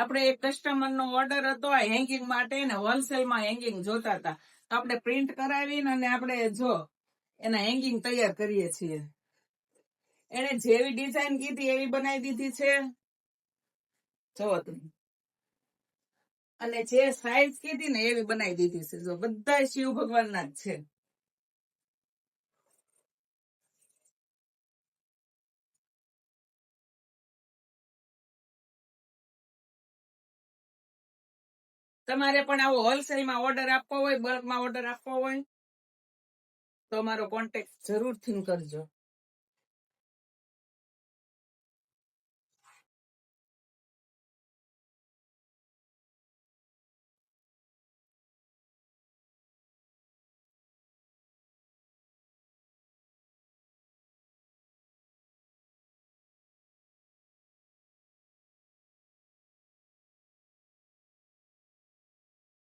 આપણે એક કસ્ટમર નો ઓર્ડર હતો હેંગિંગ માટે ને હોલસેલ માં હેંગિંગ જોતા હતા, તો આપણે પ્રિન્ટ કરાવીને અને આપણે જો એના હેંગિંગ તૈયાર કરીએ છીએ. એને જેવી ડિઝાઇન કીધી એવી બનાવી દીધી છે, જોવો તમે. અને જે સાઈઝ કીધી ને એવી બનાવી દીધી છે. જો બધા શિવ ભગવાન ના જ છે. તમારે પણ આવો હોલસેલમાં ઓર્ડર આપવો હોય, બલ્કમાં ઓર્ડર આપવો હોય તો મારો કોન્ટેક્ટ જરૂરથી કરજો.